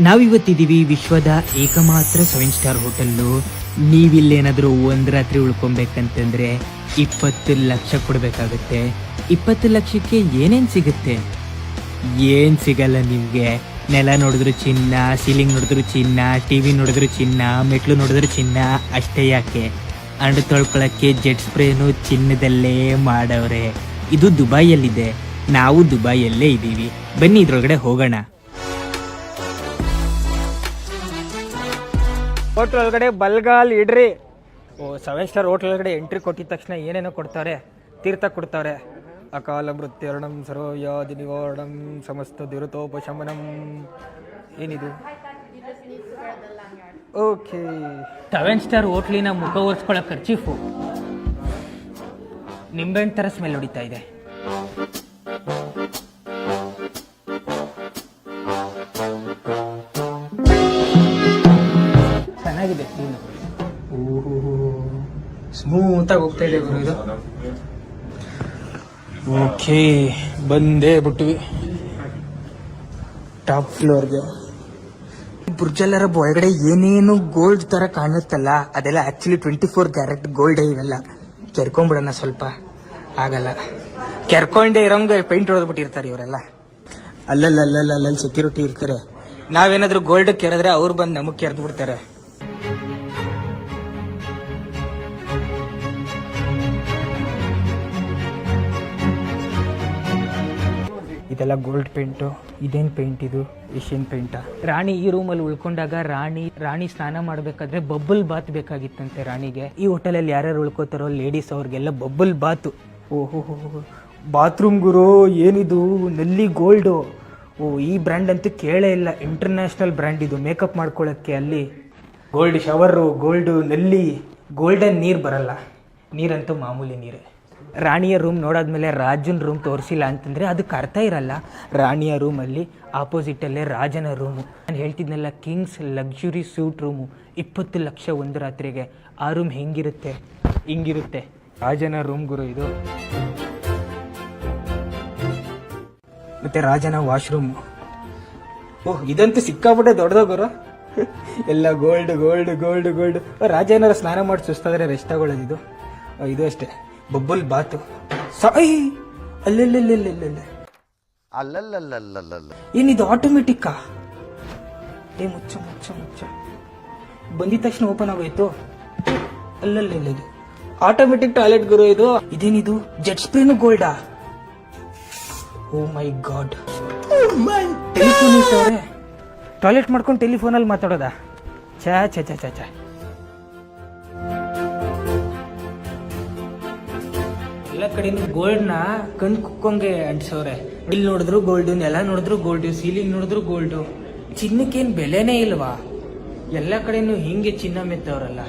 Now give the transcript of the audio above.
ನಾವಿವತ್ತಿದ್ದೀವಿ ವಿಶ್ವದ ಏಕಮಾತ್ರ 7 star hotel. ನೀವಿಲ್ಲೇನಾದರೂ ಒಂದು ರಾತ್ರಿ ಉಳ್ಕೊಬೇಕಂತಂದ್ರೆ 20 ಲಕ್ಷ ಕೊಡಬೇಕಾಗುತ್ತೆ. 20 ಲಕ್ಷಕ್ಕೆ ಏನೇನು ಸಿಗುತ್ತೆ? ಏನು ಸಿಗಲ್ಲ ನಿಮಗೆ. ನೆಲ ನೋಡಿದ್ರು ಚಿನ್ನ, ಸೀಲಿಂಗ್ ನೋಡಿದ್ರು ಚಿನ್ನ, ಟಿವಿ ನೋಡಿದ್ರು ಚಿನ್ನ, ಮೆಟ್ಲು ನೋಡಿದ್ರು ಚಿನ್ನ. ಅಷ್ಟೇ ಯಾಕೆ, ಅಂಡು ತೊಳ್ಕೊಳಕ್ಕೆ ಜೆಟ್ ಸ್ಪ್ರೇನು ಚಿನ್ನದಲ್ಲೇ ಮಾಡವ್ರೆ. ಇದು ದುಬೈಯಲ್ಲಿದೆ, ನಾವು ದುಬೈಯಲ್ಲೇ ಇದ್ದೀವಿ. ಬನ್ನಿ ಇದ್ರೊಳಗಡೆ ಹೋಗೋಣ. ಹೋಟ್ಲ್ ಒಳಗಡೆ ಬಲ್ಗಾಲ್ ಇಡ್ರಿ. 7 ಸ್ಟಾರ್ ಹೋಟ್ಲ್ ಒಳಗಡೆ ಎಂಟ್ರಿ ಕೊಟ್ಟಿದ ತಕ್ಷಣ ಏನೇನೋ ಕೊಡ್ತಾರೆ. ತೀರ್ಥ ಕೊಡ್ತಾರೆ. ಅಕಾಲ ಮೃತ್ಯರ್ಣಂ ಸರ್ವವ್ಯಾಧಿ ನಿವಾರಣಂ ಸಮಸ್ತ ದುರಿತೋಪಶಮನಂ. ಏನಿದು? ಓಕೆ, 7 ಸ್ಟಾರ್ ಹೋಟ್ಲಿನ ಮುಖ ಒರೆಸ್ಕೊಳ್ಳೋ ಖರ್ಚೀಫು ನಿಂಬೆಹಣ್ಣು ಥರ ಸ್ಮೆಲ್ ಹೊಡಿತಾ ಇದೆ. ಚೆನ್ನಾಗಿದೆ, ಸ್ಮೂತಾಗಿ ಹೋಗ್ತಾ ಇದೆ ಗುರು ಇದು. ಓಕೆ, ಬಂದೇ ಬಿಟ್ವಿ ಟಾಪ್ ಫ್ಲೋರ್ಗೆ. ಬುರ್ಜಲ್ಲರ ಒಳಗಡೆ ಏನೇನು ಗೋಲ್ಡ್ ತರ ಕಾಣುತ್ತಲ್ಲ, ಅದೆಲ್ಲ ಆಕ್ಚುಲಿ 24 ಕ್ಯಾರೆಟ್ ಗೋಲ್ಡ್. ಇವೆಲ್ಲ ಕೆರ್ಕೊಂಡ್ಬಿಡೋಣ ಸ್ವಲ್ಪ. ಆಗಲ್ಲ, ಕೆರ್ಕೊಂಡೇ ಇರೋಂಗೆ ಪೇಂಟ್ ಹೊಡೆದ್ಬಿಟ್ಟಿರ್ತಾರೆ ಇವರೆಲ್ಲ. ಅಲ್ಲಲ್ಲಿ ಸೆಕ್ಯೂರಿಟಿ ಇರ್ತಾರೆ. ನಾವೇನಾದ್ರೂ ಗೋಲ್ಡ್ ಕೆರೆದ್ರೆ ಅವ್ರು ಬಂದು ನಮಗ್ ಕೆರೆದು ಬಿಡ್ತಾರೆ. ಇದೆಲ್ಲ ಗೋಲ್ಡ್ ಪೇಂಟು. ಇದೇನು ಪೇಂಟ್ ಇದು? ಏಷ್ಯನ್ ಪೇಂಟಾ? ರಾಣಿ ಈ ರೂಮಲ್ಲಿ ಉಳ್ಕೊಂಡಾಗ ರಾಣಿ ಸ್ನಾನ ಮಾಡಬೇಕಾದ್ರೆ ಬಬ್ಬಲ್ ಬಾತ್ ಬೇಕಾಗಿತ್ತಂತೆ ರಾಣಿಗೆ. ಈ ಹೋಟೆಲಲ್ಲಿ ಯಾರ್ಯಾರು ಉಳ್ಕೋತಾರೋ ಲೇಡೀಸ್ ಅವ್ರಿಗೆಲ್ಲ ಬಬ್ಬಲ್ ಬಾತು. ಓಹೋ, ಬಾತ್ರೂಮ್ ಗುರು. ಏನಿದು? ನಲ್ಲಿ ಗೋಲ್ಡು. ಈ ಬ್ರ್ಯಾಂಡ್ ಅಂತೂ ಕೇಳೇ ಇಲ್ಲ. ಇಂಟರ್ನ್ಯಾಷನಲ್ ಬ್ರ್ಯಾಂಡ್ ಇದು ಮೇಕಪ್ ಮಾಡ್ಕೊಳ್ಳೋಕ್ಕೆ. ಅಲ್ಲಿ ಗೋಲ್ಡ್ ಶವರು, ಗೋಲ್ಡು ನಲ್ಲಿ, ಗೋಲ್ಡನ್ ನೀರು ಬರಲ್ಲ. ನೀರಂತೂ ಮಾಮೂಲಿ ನೀರೇ. ರಾಣಿಯ ರೂಮ್ ನೋಡಾದ್ಮೇಲೆ ರಾಜನ ರೂಮ್ ತೋರಿಸಿಲ್ಲ ಅಂತಂದರೆ ಅದಕ್ಕೆ ಅರ್ಥ ಇರಲ್ಲ. ರಾಣಿಯ ರೂಮಲ್ಲಿ ಆಪೋಸಿಟಲ್ಲೇ ರಾಜನ ರೂಮು. ನಾನು ಹೇಳ್ತಿದ್ನಲ್ಲ, kings luxury suite room. 20 lakh ಒಂದು ರಾತ್ರಿಗೆ. ಆ ರೂಮ್ ಹೆಂಗಿರುತ್ತೆ? ಹಿಂಗಿರುತ್ತೆ. ರಾಜನ ರೂಮ್ ಗುರು ಇದು. ಮತ್ತೆ ರಾಜನ ವಾಶ್ರೂಮು. ಓಹ್, ಇದಂತೂ ಸಿಕ್ಕಾಬಿಟ್ಟೆ ದೊಡ್ಡದೋಗರು. ಎಲ್ಲ ಗೋಲ್ಡ್ ಗೋಲ್ಡ್ ಗೋಲ್ಡ್ ಗೋಲ್ಡ್. ರಾಜ ಏನಾರ ಸ್ನಾನ ಮಾಡಿ ಸುಸ್ತಾದ್ರೆ ರೆಸ್ಟ್ ತಗೊಳ್ಳೋದು ಇದು. ಇದು ಅಷ್ಟೇ, ಬಬ್ಬಲ್ ಬಾತು. ಏನಿದು? ಆಟೋಮೆಟಿಕ್ಕಾ? ಮುಚ್ಚ ಬಂದಿದ ತಕ್ಷಣ ಓಪನ್ ಆಗೋಯ್ತು. ಅಲ್ಲಲ್ಲಿ ಆಟೋಮೆಟಿಕ್ ಟಾಯ್ಲೆಟ್ ಗುರು ಇದು. ಇದೇನಿದು? ಜೆಟ್ ಸ್ಪ್ರೇನು ಗೋಲ್ಡಾ? ಓ ಮೈ ಗಾಡ್. ಟೆಲಿಫೋನ್ ಇಟ್ಟವ್ರೆ. ಟಾಯ್ಲೆಟ್ ಮಾಡ್ಕೊಂಡು ಟೆಲಿಫೋನಲ್ಲಿ ಮಾತಾಡೋದಾ? ಚ ಎಲ್ಲ ಕಡೆನೂ ಗೋಲ್ಡ್ನ ಕಣ್ ಕುಕ್ಕೊಂಗೆ ಅಂಟಿಸವ್ರೆ. ಇಲ್ಲಿ ನೋಡಿದ್ರು ಗೋಲ್ಡು, ನೆಲ ನೋಡಿದ್ರು ಗೋಲ್ಡು, ಸೀಲಿಂಗ್ ನೋಡಿದ್ರು ಗೋಲ್ಡು. ಚಿನ್ನಕ್ಕೇನು ಬೆಲೆನೇ ಇಲ್ವಾ? ಎಲ್ಲ ಕಡೆನೂ ಹಿಂಗೆ ಚಿನ್ನ ಮೆತ್ತವ್ರಲ್ಲ.